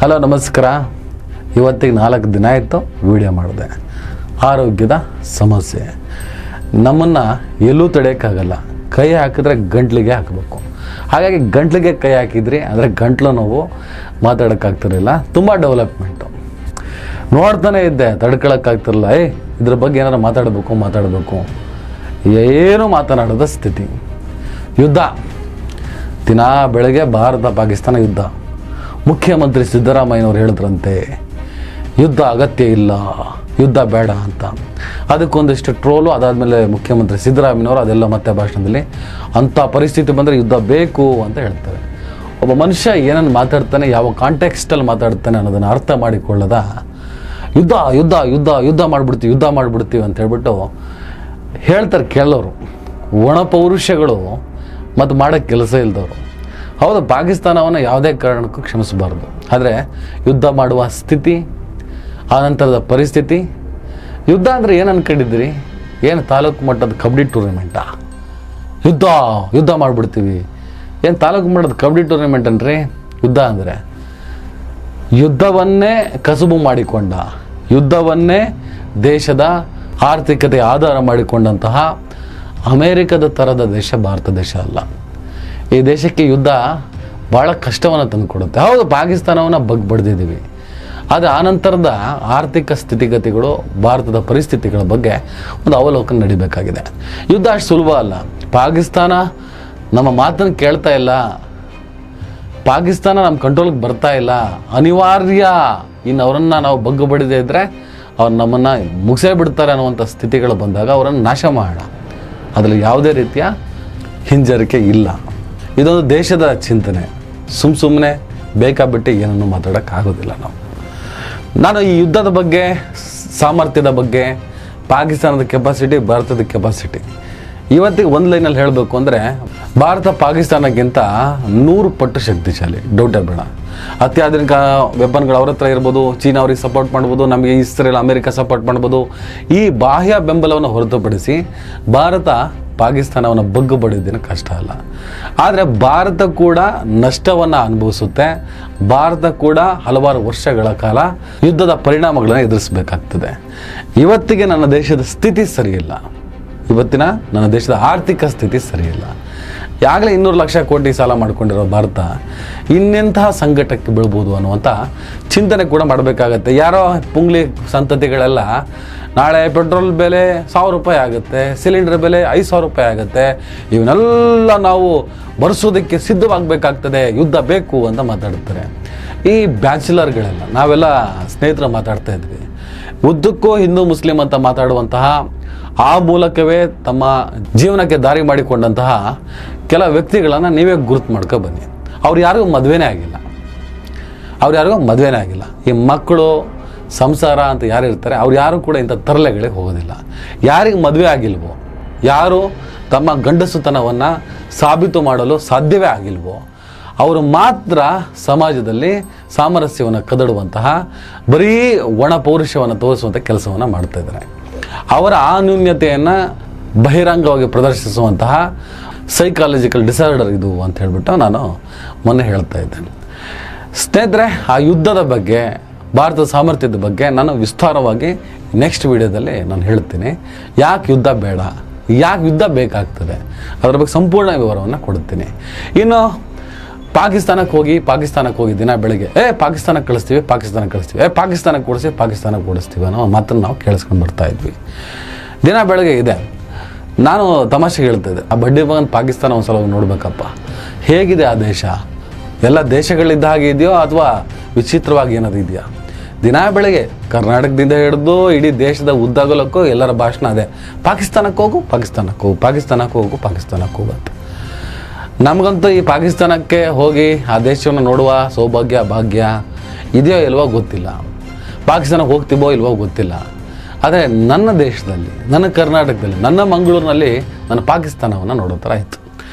Hello ನಮಸ್ಕಾರ. ಇವತ್ತಿಗೆ 4 ದಿನ ಆಯಿತು ವಿಡಿಯೋ ಮಾಡಿದೆ. ಆರೋಗ್ಯದ ಸಮಸ್ಯೆ ನಮ್ಮನ್ನು ಎಲ್ಲೂ ತಡೆಯೋಕ್ಕಾಗಲ್ಲ. ಕೈ ಹಾಕಿದ್ರೆ ಗಂಟ್ಲಿಗೆ ಹಾಕಬೇಕು. ಹಾಗಾಗಿ ಗಂಟ್ಲಿಗೆ ಕೈ ಹಾಕಿದ್ರಿ ಅಂದರೆ ಗಂಟ್ಲು ನೋವು, ಮಾತಾಡೋಕ್ಕಾಗ್ತಿರಲಿಲ್ಲ. ತುಂಬ ಡೆವಲಪ್ಮೆಂಟು ನೋಡ್ತಾನೆ ಇದ್ದೆ, ತಡ್ಕೊಳಕ್ಕಾಗ್ತಿರಲಿಲ್ಲ. ಇದ್ರ ಬಗ್ಗೆ ಏನಾರು ಮಾತಾಡಬೇಕು ಏನೂ ಮಾತನಾಡೋದ ಸ್ಥಿತಿ. ಯುದ್ಧ, ದಿನ ಬೆಳಗ್ಗೆ ಭಾರತ ಪಾಕಿಸ್ತಾನ ಯುದ್ಧ. ಮುಖ್ಯಮಂತ್ರಿ ಸಿದ್ದರಾಮಯ್ಯನವ್ರು ಹೇಳಿದ್ರಂತೆ ಯುದ್ಧ ಅಗತ್ಯ ಇಲ್ಲ, ಯುದ್ಧ ಬೇಡ ಅಂತ. ಅದಕ್ಕೊಂದಿಷ್ಟು ಟ್ರೋಲು. ಅದಾದಮೇಲೆ ಮುಖ್ಯಮಂತ್ರಿ ಸಿದ್ದರಾಮಯ್ಯನವರು ಅದೆಲ್ಲ ಮತ್ತೆ ಭಾಷಣದಲ್ಲಿ ಅಂಥ ಪರಿಸ್ಥಿತಿ ಬಂದರೆ ಯುದ್ಧ ಬೇಕು ಅಂತ ಹೇಳ್ತಾರೆ. ಒಬ್ಬ ಮನುಷ್ಯ ಏನನ್ನು ಮಾತಾಡ್ತಾನೆ, ಯಾವ ಕಾಂಟೆಕ್ಸ್ಟಲ್ಲಿ ಮಾತಾಡ್ತಾನೆ ಅನ್ನೋದನ್ನು ಅರ್ಥ ಮಾಡಿಕೊಳ್ಳದ ಯುದ್ಧ ಯುದ್ಧ ಯುದ್ಧ ಯುದ್ಧ ಮಾಡಿಬಿಡ್ತೀವಿ ಅಂತ ಹೇಳ್ಬಿಟ್ಟು ಹೇಳ್ತಾರೆ ಕೇಳೋರು. ಒಣ ಪೌರುಷಗಳು ಮತ್ತು ಮಾಡೋಕ್ಕೆ ಕೆಲಸ ಇಲ್ದವರು. ಹೌದು, ಪಾಕಿಸ್ತಾನವನ್ನು ಯಾವುದೇ ಕಾರಣಕ್ಕೂ ಕ್ಷಮಿಸಬಾರ್ದು. ಆದರೆ ಯುದ್ಧ ಮಾಡುವ ಸ್ಥಿತಿ, ಆನಂತರದ ಪರಿಸ್ಥಿತಿ. ಯುದ್ಧ ಅಂದರೆ ಏನು ಅಂದ್ಕೊಂಡಿದ್ದೀರಿ? ಏನು ತಾಲೂಕು ಮಟ್ಟದ ಕಬಡ್ಡಿ ಟೂರ್ನಮೆಂಟಾ? ಯುದ್ಧ ಮಾಡಿಬಿಡ್ತೀವಿ. ಏನು ತಾಲೂಕು ಮಟ್ಟದ ಕಬಡ್ಡಿ ಟೂರ್ನಮೆಂಟ್ ಅನ್ರಿ ಯುದ್ಧ ಅಂದರೆ? ಯುದ್ಧವನ್ನೇ ಕಸುಬು ಮಾಡಿಕೊಂಡ, ಯುದ್ಧವನ್ನೇ ದೇಶದ ಆರ್ಥಿಕತೆ ಆಧಾರ ಮಾಡಿಕೊಂಡಂತಹ ಅಮೇರಿಕದ ಥರದ ದೇಶ ಭಾರತ ದೇಶ ಅಲ್ಲ. ಈ ದೇಶಕ್ಕೆ ಯುದ್ಧ ಭಾಳ ಕಷ್ಟವನ್ನು ತಂದುಕೊಡುತ್ತೆ. ಹೌದು, ಪಾಕಿಸ್ತಾನವನ್ನು ಬಡ್ದಿದ್ದೀವಿ. ಆದರೆ ಆನಂತರದ ಆರ್ಥಿಕ ಸ್ಥಿತಿಗತಿಗಳು, ಭಾರತದ ಪರಿಸ್ಥಿತಿಗಳ ಬಗ್ಗೆ ಒಂದು ಅವಲೋಕನ ನಡಿಬೇಕಾಗಿದೆ. ಯುದ್ಧ ಅಷ್ಟು ಸುಲಭ ಅಲ್ಲ. ಪಾಕಿಸ್ತಾನ ನಮ್ಮ ಮಾತನ್ನು ಕೇಳ್ತಾ ಇಲ್ಲ, ಪಾಕಿಸ್ತಾನ ನಮ್ಮ ಕಂಟ್ರೋಲ್ಗೆ ಬರ್ತಾ ಇಲ್ಲ, ಅನಿವಾರ್ಯ. ಇನ್ನು ಅವರನ್ನು ನಾವು ಬಡ್ದೇ ಇದ್ದರೆ ಅವ್ರು ನಮ್ಮನ್ನು ಮುಗಿಸೇ ಬಿಡ್ತಾರೆ ಅನ್ನುವಂಥ ಸ್ಥಿತಿಗಳು ಬಂದಾಗ ಅವರನ್ನು ನಾಶ ಮಾಡೋಣ. ಅದರಲ್ಲಿ ಯಾವುದೇ ರೀತಿಯ ಹಿಂಜರಿಕೆ ಇಲ್ಲ. ಇದೊಂದು ದೇಶದ ಚಿಂತನೆ. ಸುಮ್ಮನೆ ಬೇಕಾಬಿಟ್ಟು ಏನನ್ನು ಮಾತಾಡೋಕ್ಕಾಗೋದಿಲ್ಲ ನಾವು. ನಾನು ಈ ಯುದ್ಧದ ಬಗ್ಗೆ, ಸಾಮರ್ಥ್ಯದ ಬಗ್ಗೆ, ಪಾಕಿಸ್ತಾನದ ಕೆಪಾಸಿಟಿ, ಭಾರತದ ಕೆಪಾಸಿಟಿ ಇವತ್ತಿಗೆ ಒಂದು ಲೈನಲ್ಲಿ ಹೇಳಬೇಕು ಅಂದರೆ, ಭಾರತ ಪಾಕಿಸ್ತಾನಕ್ಕಿಂತ 100 ಪಟ್ಟು ಶಕ್ತಿಶಾಲಿ, ಡೌಟೇ ಬೇಡ. ಅತ್ಯಾಧುನಿಕ ವೆಪನ್ಗಳು ಅವ್ರ ಹತ್ರ ಇರ್ಬೋದು, ಚೀನಾ ಅವ್ರಿಗೆ ಸಪೋರ್ಟ್ ಮಾಡ್ಬೋದು, ನಮಗೆ ಇಸ್ರೇಲ್ ಅಮೇರಿಕ ಸಪೋರ್ಟ್ ಮಾಡ್ಬೋದು. ಈ ಬಾಹ್ಯ ಬೆಂಬಲವನ್ನು ಹೊರತುಪಡಿಸಿ ಭಾರತ ಪಾಕಿಸ್ತಾನವನ್ನು ಬಡಿಯೋದೇನು ಕಷ್ಟ ಅಲ್ಲ. ಆದರೆ ಭಾರತ ಕೂಡ ನಷ್ಟವನ್ನು ಅನುಭವಿಸುತ್ತೆ. ಭಾರತ ಕೂಡ ಹಲವಾರು ವರ್ಷಗಳ ಕಾಲ ಯುದ್ಧದ ಪರಿಣಾಮಗಳನ್ನು ಎದುರಿಸಬೇಕಾಗ್ತದೆ. ಇವತ್ತಿಗೆ ನನ್ನ ದೇಶದ ಸ್ಥಿತಿ ಸರಿಯಿಲ್ಲ. ಇವತ್ತಿನ ನನ್ನ ದೇಶದ ಆರ್ಥಿಕ ಸ್ಥಿತಿ ಸರಿಯಿಲ್ಲ. ಯಾಗಲೇ 200 ಲಕ್ಷ ಕೋಟಿ ಸಾಲ ಮಾಡಿಕೊಂಡಿರೋ ಭಾರತ ಇನ್ನೆಂತಹ ಸಂಕಟಕ್ಕೆ ಬೀಳ್ಬೋದು ಅನ್ನುವಂಥ ಚಿಂತನೆ ಕೂಡ ಮಾಡಬೇಕಾಗತ್ತೆ. ಯಾರೋ ಪುಂಗ್ಲಿ ಸಂತತಿಗಳೆಲ್ಲ ನಾಳೆ ಪೆಟ್ರೋಲ್ ಬೆಲೆ 1000 ರೂಪಾಯಿ ಆಗುತ್ತೆ, ಸಿಲಿಂಡರ್ ಬೆಲೆ 5000 ರೂಪಾಯಿ ಆಗುತ್ತೆ, ಇವನ್ನೆಲ್ಲ ನಾವು ಭರಿಸೋದಕ್ಕೆ ಸಿದ್ಧವಾಗಬೇಕಾಗ್ತದೆ, ಯುದ್ಧ ಬೇಕು ಅಂತ ಮಾತಾಡ್ತಾರೆ. ಈ ಬ್ಯಾಚುಲರ್ಗಳೆಲ್ಲ, ನಾವೆಲ್ಲ ಸ್ನೇಹಿತರು ಮಾತಾಡ್ತಾ ಇದ್ವಿ, ಉದ್ದಕ್ಕೂ ಹಿಂದೂ ಮುಸ್ಲಿಂ ಅಂತ ಮಾತಾಡುವಂತಹ, ಆ ಮೂಲಕವೇ ತಮ್ಮ ಜೀವನಕ್ಕೆ ದಾರಿ ಮಾಡಿಕೊಂಡಂತಹ ಕೆಲ ವ್ಯಕ್ತಿಗಳನ್ನು ನೀವೇ ಗುರುತು ಮಾಡ್ಕೊ ಬನ್ನಿ. ಅವ್ರು ಯಾರಿಗೂ ಮದುವೆನೇ ಆಗಿಲ್ಲ. ಈ ಮಕ್ಕಳು, ಸಂಸಾರ ಅಂತ ಯಾರು ಇರ್ತಾರೆ ಅವ್ರು ಯಾರು ಕೂಡ ಇಂಥ ತರಲೆಗಳಿಗೆ ಹೋಗೋದಿಲ್ಲ. ಯಾರಿಗೆ ಮದುವೆ ಆಗಿಲ್ವೋ, ಯಾರು ತಮ್ಮ ಗಂಡಸುತನವನ್ನು ಸಾಬೀತು ಮಾಡಲು ಸಾಧ್ಯವೇ ಆಗಿಲ್ವೋ ಅವರು ಮಾತ್ರ ಸಮಾಜದಲ್ಲಿ ಸಾಮರಸ್ಯವನ್ನು ಕದಡುವಂತಹ, ಬರೀ ಒಣ ಪೌರುಷವನ್ನು ತೋರಿಸುವಂಥ ಕೆಲಸವನ್ನು ಮಾಡ್ತಾ ಇದ್ದಾರೆ. ಅವರ ಆ ನ್ಯೂನ್ಯತೆಯನ್ನು ಬಹಿರಂಗವಾಗಿ ಪ್ರದರ್ಶಿಸುವಂತಹ ಸೈಕಾಲಜಿಕಲ್ ಡಿಸಾರ್ಡರ್ ಇದು ಅಂತ ಹೇಳ್ಬಿಟ್ಟು ನಾನು ಮೊನ್ನೆ ಹೇಳ್ತಾ ಇದ್ದೇನೆ. ಸ್ನೇಹಿತರೆ, ಆ ಯುದ್ಧದ ಬಗ್ಗೆ, ಭಾರತದ ಸಾಮರ್ಥ್ಯದ ಬಗ್ಗೆ ನಾನು ವಿಸ್ತಾರವಾಗಿ ನೆಕ್ಸ್ಟ್ ವಿಡಿಯೋದಲ್ಲಿ ನಾನು ಹೇಳ್ತೀನಿ. ಯಾಕೆ ಯುದ್ಧ ಬೇಡ, ಯಾಕೆ ಯುದ್ಧ ಬೇಕಾಗ್ತದೆ, ಅದರ ಬಗ್ಗೆ ಸಂಪೂರ್ಣ ವಿವರವನ್ನು ಕೊಡ್ತೀನಿ. ಇನ್ನು ಪಾಕಿಸ್ತಾನಕ್ಕೆ ಹೋಗಿ ದಿನ ಬೆಳಗ್ಗೆ ಪಾಕಿಸ್ತಾನಕ್ಕೆ ಕಳಿಸ್ತೀವಿ, ಪಾಕಿಸ್ತಾನಕ್ಕೆ ಕೊಡಿಸ್ತೀವಿ ಅನ್ನೋ ಮಾತನ್ನು ನಾವು ಕೇಳಿಸ್ಕೊಂಡು ಬರ್ತಾ ಇದ್ವಿ. ದಿನ ಬೆಳಗ್ಗೆ ಇದೆ. ನಾನು ತಮಾಷೆಗೆ ಹೇಳ್ತಾ ಇದ್ದೆ, ಆ ಬಡ್ಡಿ ಮಗನ ಪಾಕಿಸ್ತಾನ ಒಂದು ಸಲ ನೋಡ್ಬೇಕಪ್ಪ, ಹೇಗಿದೆ ಆ ದೇಶ, ಎಲ್ಲ ದೇಶಗಳಿದ್ದ ಹಾಗೆ ಇದೆಯೋ ಅಥವಾ ವಿಚಿತ್ರವಾಗಿ ಏನಾದ್ರು ಇದೆಯಾ? ದಿನ ಬೆಳಗ್ಗೆ ಕರ್ನಾಟಕದಿಂದ ಹಿಡಿದು ಇಡೀ ದೇಶದ ಉದ್ದಗಲಕ್ಕೂ ಎಲ್ಲರ ಭಾಷಣ ಅದೇ, ಪಾಕಿಸ್ತಾನಕ್ಕೆ ಹೋಗು ಅಂತ. ನಮಗಂತೂ ಈ ಪಾಕಿಸ್ತಾನಕ್ಕೆ ಹೋಗಿ ಆ ದೇಶವನ್ನು ನೋಡುವ ಸೌಭಾಗ್ಯ, ಭಾಗ್ಯ ಇದೆಯೋ ಇಲ್ವೋ ಗೊತ್ತಿಲ್ಲ. ಪಾಕಿಸ್ತಾನಕ್ಕೆ ಹೋಗ್ತೀವೋ ಇಲ್ವೋ ಗೊತ್ತಿಲ್ಲ. ಆದರೆ ನನ್ನ ದೇಶದಲ್ಲಿ, ನನ್ನ ಕರ್ನಾಟಕದಲ್ಲಿ, ನನ್ನ ಮಂಗಳೂರಿನಲ್ಲಿ ನಾನು ಪಾಕಿಸ್ತಾನವನ್ನು ನೋಡೋ ಥರ ಇತ್ತು.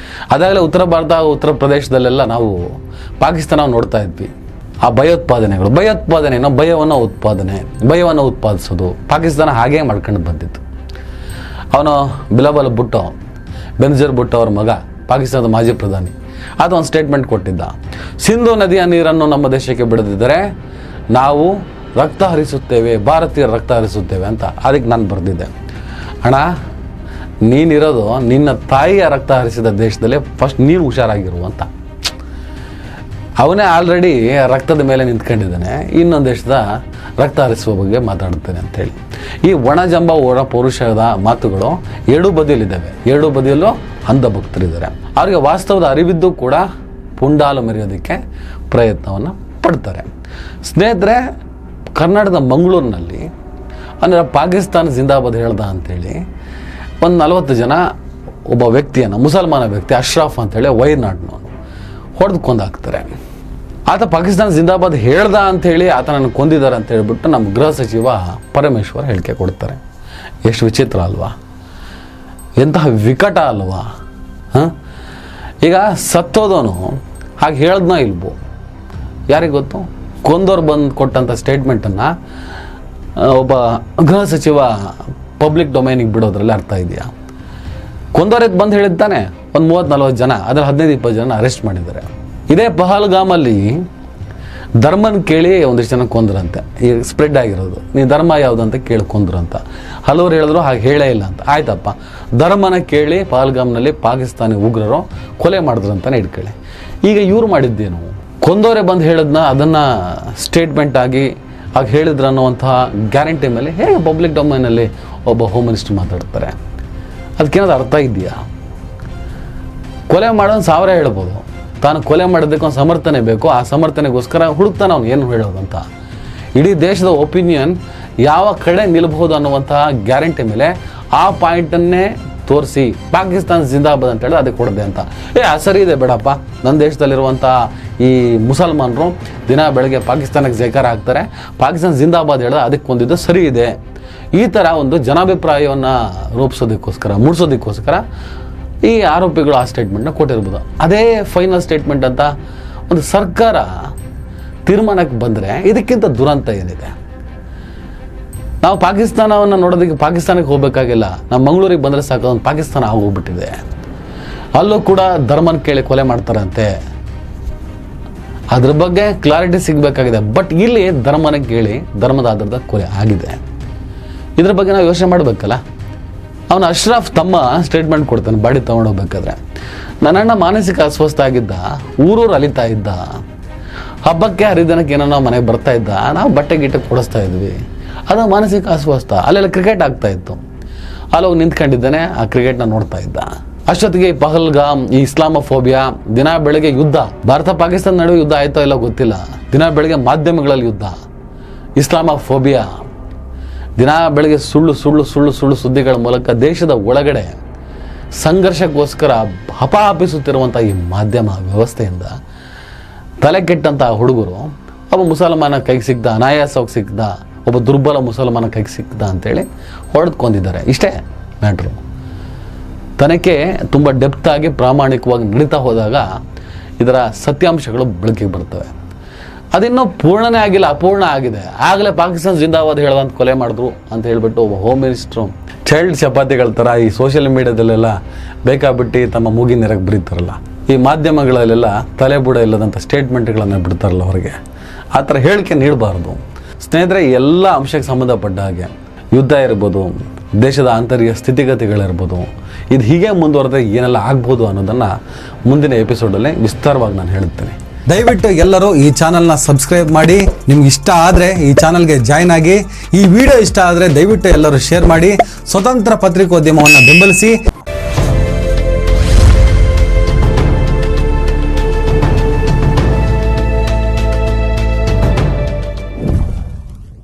ಅದಾಗಲೇ ಉತ್ತರ ಭಾರತ, ಉತ್ತರ ಪ್ರದೇಶದಲ್ಲೆಲ್ಲ ನಾವು ಪಾಕಿಸ್ತಾನವನ್ನು ನೋಡ್ತಾ ಇದ್ವಿ. ಆ ಭಯೋತ್ಪಾದನೆಯನ್ನು ಭಯವನ್ನು ಉತ್ಪಾದಿಸೋದು ಪಾಕಿಸ್ತಾನ ಹಾಗೇ ಮಾಡ್ಕೊಂಡು ಬಂದಿತ್ತು. ಅವನು ಬಿಲಾವಲ್ ಭುಟ್ಟೋ, ಬೆನಜೀರ್ ಭುಟ್ಟೋ ಅವ್ರ ಮಗ, ಪಾಕಿಸ್ತಾನದ ಮಾಜಿ ಪ್ರಧಾನಿ, ಅದೊಂದು ಸ್ಟೇಟ್ಮೆಂಟ್ ಕೊಟ್ಟಿದ್ದ. ಸಿಂಧು ನದಿಯ ನೀರನ್ನು ನಮ್ಮ ದೇಶಕ್ಕೆ ಬಿಡದಿದ್ದರೆ ನಾವು ರಕ್ತ ಹರಿಸುತ್ತೇವೆ, ಭಾರತೀಯರ ರಕ್ತ ಹರಿಸುತ್ತೇವೆ ಅಂತ. ಅದಕ್ಕೆ ನಾನು ಬರೆದಿದ್ದೆ, ಅಣ್ಣ ನೀನಿರೋದು ನಿನ್ನ ತಾಯಿಯ ರಕ್ತ ಹರಿಸಿದ ದೇಶದಲ್ಲೇ ಫಸ್ಟ್ ನೀನು ಹುಷಾರಾಗಿರು ಅಂತ. ಅವನೇ ಆಲ್ರೆಡಿ ರಕ್ತದ ಮೇಲೆ ನಿಂತ್ಕೊಂಡಿದ್ದಾನೆ, ಇನ್ನೊಂದು ದೇಶದ ರಕ್ತ ಹರಿಸುವ ಬಗ್ಗೆ ಮಾತಾಡ್ತಾನೆ ಅಂಥೇಳಿ. ಈ ಒಣಜಂಬ ಒಣ ಪೌರುಷದ ಮಾತುಗಳು ಎರಡೂ ಬದಿಯಲ್ಲಿದ್ದಾವೆ. ಎರಡೂ ಬದಿಯಲ್ಲೂ ಅಂಧ ಭಕ್ತರಿದ್ದಾರೆ. ಅವರಿಗೆ ವಾಸ್ತವದ ಅರಿವಿದ್ದು ಕೂಡ ಪುಂಡಾಲು ಮೆರೆಯೋದಕ್ಕೆ ಪ್ರಯತ್ನವನ್ನು ಪಡ್ತಾರೆ. ಸ್ನೇಹಿತರೆ, ಕರ್ನಾಟಕದ ಮಂಗಳೂರಿನಲ್ಲಿ ಅಂದರೆ ಪಾಕಿಸ್ತಾನ ಜಿಂದಾಬಾದ್ ಹೇಳ್ದ ಅಂಥೇಳಿ ಒಂದು 40 ಜನ ಒಬ್ಬ ವ್ಯಕ್ತಿಯನ್ನು, ಮುಸಲ್ಮಾನ ವ್ಯಕ್ತಿ ಅಶ್ರಫ್ ಅಂತೇಳಿ ವೈರ್ನಾಡ್ನವನು ಹೊಡೆದು ಕೊಂದಾಕ್ತಾರೆ. ಆತ ಪಾಕಿಸ್ತಾನ ಜಿಂದಾಬಾದ್ ಹೇಳ್ದ ಅಂಥೇಳಿ ಆತನನ್ನು ಕೊಂದಿದ್ದಾರೆ ಅಂತ ಹೇಳ್ಬಿಟ್ಟು ನಮ್ಮ ಗೃಹ ಸಚಿವ ಪರಮೇಶ್ವರ್ ಹೇಳಿಕೆ ಕೊಡ್ತಾರೆ. ಎಷ್ಟು ವಿಚಿತ್ರ ಅಲ್ವಾ, ಎಂತಹ ವಿಕಟ ಅಲ್ವಾ. ಈಗ ಸತ್ತೋದವನು ಹಾಗೆ ಹೇಳ್ದನೋ ಇಲ್ವೋ ಯಾರಿಗೆ ಗೊತ್ತು. ಕೊಂದೋರು ಬಂದು ಕೊಟ್ಟಂಥ ಸ್ಟೇಟ್ಮೆಂಟನ್ನು ಒಬ್ಬ ಗೃಹ ಸಚಿವ ಪಬ್ಲಿಕ್ ಡೊಮೈನಿಗೆ ಬಿಡೋದ್ರಲ್ಲಿ ಅರ್ಥ ಇದೆಯಾ? ಕೊಂದೋರಿಗೆ ಬಂದು ಹೇಳಿದ್ದಾನೆ. ಒಂದು 30-40 ಜನ, ಅದರ 15-20 ಜನ ಅರೆಸ್ಟ್ ಮಾಡಿದ್ದಾರೆ. ಇದೇ ಪಹಲ್ಗಾಮಲ್ಲಿ ಧರ್ಮನ ಕೇಳಿ ಒಂದಿಷ್ಟು ಜನ ಕೊಂದ್ರಂತೆ. ಈಗ ಸ್ಪ್ರೆಡ್ ಆಗಿರೋದು, ನೀ ಧರ್ಮ ಯಾವುದು ಅಂತ ಕೇಳಿ ಕೊಂದ್ರಂತ. ಹಲವರು ಹೇಳಿದ್ರು ಹಾಗೆ ಹೇಳೇ ಇಲ್ಲ ಅಂತ. ಆಯ್ತಪ್ಪ, ಧರ್ಮನ ಕೇಳಿ ಪಹಲ್ಗಾಮ್ನಲ್ಲಿ ಪಾಕಿಸ್ತಾನಿ ಉಗ್ರರು ಕೊಲೆ ಮಾಡಿದ್ರು ಅಂತಾನೆ ಇಟ್ಕೊಳ್ಳಿ. ಈಗ ಇವ್ರು ಮಾಡಿದ್ದೇನು? ಕೊಂದೋರೆ ಬಂದು ಹೇಳಿದ್ನ ಅದನ್ನು ಸ್ಟೇಟ್ಮೆಂಟ್ ಆಗಿ ಆಗ ಹೇಳಿದ್ರು ಅನ್ನುವಂತಹ ಗ್ಯಾರಂಟಿ ಮೇಲೆ ಹೇಗೆ ಪಬ್ಲಿಕ್ ಡೊಮೈನಲ್ಲಿ ಒಬ್ಬ ಹೋಮ್ ಮಿನಿಸ್ಟರ್ ಮಾತಾಡ್ತಾರೆ? ಅದಕ್ಕೇನಾದ್ರು ಅರ್ಥ ಇದೆಯಾ? ಕೊಲೆ ಮಾಡೋನು 1000 ಹೇಳ್ಬೋದು, ತಾನು ಕೊಲೆ ಮಾಡೋದಕ್ಕೆ ಒಂದು ಸಮರ್ಥನೆ ಬೇಕು. ಆ ಸಮರ್ಥನೆಗೋಸ್ಕರ ಹುಡುಕ್ತಾನೆ ಅವನು ಏನು ಹೇಳೋದಂತ. ಇಡೀ ದೇಶದ ಒಪಿನಿಯನ್ ಯಾವ ಕಡೆ ನಿಲ್ಬಹುದು ಅನ್ನುವಂತಹ ಗ್ಯಾರಂಟಿ ಮೇಲೆ ಆ ಪಾಯಿಂಟನ್ನೇ ತೋರಿಸಿ ಪಾಕಿಸ್ತಾನ ಜಿಂದಾಬಾದ್ ಅಂತ ಹೇಳಿ ಅದಕ್ಕೆ ಕೊಡದೆ ಅಂತ. ಸರಿ ಇದೆ ಬೇಡಪ್ಪ, ನನ್ನ ದೇಶದಲ್ಲಿರುವಂಥ ಈ ಮುಸಲ್ಮಾನರು ದಿನ ಬೆಳಗ್ಗೆ ಪಾಕಿಸ್ತಾನಕ್ಕೆ ಜೈಕಾರ ಹಾಕ್ತಾರೆ, ಪಾಕಿಸ್ತಾನ ಜಿಂದಾಬಾದ್ ಹೇಳಿದ್ರೆ ಅದಕ್ಕೆ ಕೊಂದಿದ್ದು ಸರಿ ಇದೆ. ಈ ಥರ ಒಂದು ಜನಾಭಿಪ್ರಾಯವನ್ನು ರೂಪಿಸೋದಕ್ಕೋಸ್ಕರ, ಮೂಡಿಸೋದಕ್ಕೋಸ್ಕರ ಈ ಆರೋಪಿಗಳು ಆ ಸ್ಟೇಟ್ಮೆಂಟ್ನ ಕೊಟ್ಟಿರ್ಬೋದು. ಅದೇ ಫೈನಲ್ ಸ್ಟೇಟ್ಮೆಂಟ್ ಅಂತ ಒಂದು ಸರ್ಕಾರ ತೀರ್ಮಾನಕ್ಕೆ ಬಂದರೆ ಇದಕ್ಕಿಂತ ದುರಂತ ಏನಿದೆ? ನಾವು ಪಾಕಿಸ್ತಾನವನ್ನು ನೋಡೋದಕ್ಕೆ ಪಾಕಿಸ್ತಾನಕ್ಕೆ ಹೋಗಬೇಕಾಗಿಲ್ಲ, ನಮ್ಮ ಮಂಗಳೂರಿಗೆ ಬಂದರೆ ಸಾಕು, ಒಂದು ಪಾಕಿಸ್ತಾನ ಆಗೋಗ್ಬಿಟ್ಟಿದೆ. ಅಲ್ಲೂ ಕೂಡ ಧರ್ಮನ ಕೇಳಿ ಕೊಲೆ ಮಾಡ್ತಾರಂತೆ. ಅದ್ರ ಬಗ್ಗೆ ಕ್ಲಾರಿಟಿ ಸಿಗಬೇಕಾಗಿದೆ. ಬಟ್ ಇಲ್ಲಿ ಧರ್ಮನ ಕೇಳಿ ಧರ್ಮದ ಆಧಾರದ ಕೊಲೆ ಆಗಿದೆ. ಇದ್ರ ಬಗ್ಗೆ ನಾವು ಯೋಚನೆ ಮಾಡಬೇಕಲ್ಲ. ಅವನು ಅಶ್ರಫ್ ತಮ್ಮ ಸ್ಟೇಟ್ಮೆಂಟ್ ಕೊಡ್ತಾನೆ ಬಾಡಿ ತೊಗೊಂಡೋಗ್ಬೇಕಾದ್ರೆ, ನನ್ನಣ್ಣ ಮಾನಸಿಕ ಅಸ್ವಸ್ಥ ಆಗಿದ್ದ, ಊರೂರು ಅಲಿತಾ ಇದ್ದ, ಹಬ್ಬಕ್ಕೆ ಹರಿದಿನಕ್ಕೆ ಏನೋ ನಾವು ಮನೆಗೆ ಬರ್ತಾ ಇದ್ದ, ನಾವು ಬಟ್ಟೆ ಗಿಟ್ಟೆ ಕೊಡಿಸ್ತಾ ಇದ್ವಿ, ಅದು ಮಾನಸಿಕ ಅಸ್ವಸ್ಥ. ಅಲ್ಲೆಲ್ಲ ಕ್ರಿಕೆಟ್ ಆಗ್ತಾ ಇತ್ತು, ಅಲ್ಲೋಗಿ ನಿಂತ್ಕೊಂಡಿದ್ದಾನೆ, ಆ ಕ್ರಿಕೆಟ್ನ ನೋಡ್ತಾ ಇದ್ದ. ಅಷ್ಟೊತ್ತಿಗೆ ಪಹಲ್ಗಾಮ್, ಈ ಇಸ್ಲಾಮೋಫೋಬಿಯಾ, ದಿನ ಬೆಳಗ್ಗೆ ಯುದ್ಧ, ಭಾರತ ಪಾಕಿಸ್ತಾನ ನಡುವೆ ಯುದ್ಧ ಆಯ್ತೋ ಇಲ್ಲ ಗೊತ್ತಿಲ್ಲ, ದಿನ ಬೆಳಗ್ಗೆ ಮಾಧ್ಯಮಗಳಲ್ಲಿ ಯುದ್ಧ, ಇಸ್ಲಾಮೋಫೋಬಿಯಾ, ದಿನ ಬೆಳಗ್ಗೆ ಸುಳ್ಳು ಸುಳ್ಳು ಸುಳ್ಳು ಸುಳ್ಳು ಸುದ್ದಿಗಳ ಮೂಲಕ ದೇಶದ ಒಳಗಡೆ ಸಂಘರ್ಷಕ್ಕೋಸ್ಕರ ಹಪಾಹಪಿಸುತ್ತಿರುವಂಥ ಈ ಮಾಧ್ಯಮ ವ್ಯವಸ್ಥೆಯಿಂದ ತಲೆ ಕೆಟ್ಟಂಥ ಹುಡುಗರು ಒಬ್ಬ ಮುಸಲ್ಮಾನ ಕೈಗೆ ಸಿಗ್ದ, ಅನಾಯಾಸವಾಗಿ ಸಿಗ್ದ, ಒಬ್ಬ ದುರ್ಬಲ ಮುಸಲ್ಮಾನ ಕೈಗೆ ಸಿಗ್ದ ಅಂತೇಳಿ ಹೊಡೆದುಕೊಂಡಿದ್ದಾರೆ. ಇಷ್ಟೇ ಮ್ಯಾಟ್ರು. ತನಿಖೆ ತುಂಬ ಡೆಪ್ತ್ ಆಗಿ ಪ್ರಾಮಾಣಿಕವಾಗಿ ನಡೀತಾ ಹೋದಾಗ ಇದರ ಸತ್ಯಾಂಶಗಳು ಬೆಳಕಿಗೆ ಬರ್ತವೆ. ಅದಿನ್ನೂ ಪೂರ್ಣನೇ ಆಗಿಲ್ಲ, ಅಪೂರ್ಣ ಆಗಿದೆ. ಆಗಲೇ ಪಾಕಿಸ್ತಾನ ಜಿಂದಾಬಾದ್ ಹೇಳುವಂತ ಕೊಲೆ ಮಾಡಿದ್ರು ಅಂತ ಹೇಳ್ಬಿಟ್ಟು ಒಬ್ಬ ಹೋಮ್ ಮಿನಿಸ್ಟ್ರು ಚೈಲ್ಡ್ ಚಪಾತಿಗಳ ಥರ ಈ ಸೋಷಿಯಲ್ ಮೀಡಿಯಾದಲ್ಲೆಲ್ಲ ಬೇಕಾಬಿಟ್ಟು ತಮ್ಮ ಮೂಗಿನ ನೆರಗೆ ಬರೀತಾರಲ್ಲ, ಈ ಮಾಧ್ಯಮಗಳಲ್ಲೆಲ್ಲ ತಲೆಬುಡ ಇಲ್ಲದಂಥ ಸ್ಟೇಟ್ಮೆಂಟ್ಗಳನ್ನು ಬಿಡ್ತಾರಲ್ಲ ಹೊರಗೆ, ಆ ಥರ ಹೇಳಿಕೆ ನೀಡಬಾರ್ದು. ಸ್ನೇಹಿತರೆ, ಎಲ್ಲ ಅಂಶಕ್ಕೆ ಸಂಬಂಧಪಟ್ಟ ಹಾಗೆ ಯುದ್ಧ ಇರ್ಬೋದು, ದೇಶದ ಆಂತರಿಕ ಸ್ಥಿತಿಗತಿಗಳಿರ್ಬೋದು, ಇದು ಹೀಗೆ ಮುಂದುವರೆದ್ರೆ ಏನೆಲ್ಲ ಆಗ್ಬೋದು ಅನ್ನೋದನ್ನು ಮುಂದಿನ ಎಪಿಸೋಡಲ್ಲಿ ವಿಸ್ತಾರವಾಗಿ ನಾನು ಹೇಳ್ತೇನೆ. ದಯವಿಟ್ಟು ಎಲ್ಲರೂ ಈ ಚಾನಲ್ನ ಸಬ್ಸ್ಕ್ರೈಬ್ ಮಾಡಿ, ನಿಮ್ಗೆ ಇಷ್ಟ ಆದರೆ ಈ ಚಾನಲ್ಗೆ ಜಾಯ್ನ್ ಆಗಿ, ಈ ವಿಡಿಯೋ ಇಷ್ಟ ಆದರೆ ದಯವಿಟ್ಟು ಎಲ್ಲರೂ ಶೇರ್ ಮಾಡಿ, ಸ್ವತಂತ್ರ ಪತ್ರಿಕೋದ್ಯಮವನ್ನು ಬೆಂಬಲಿಸಿ.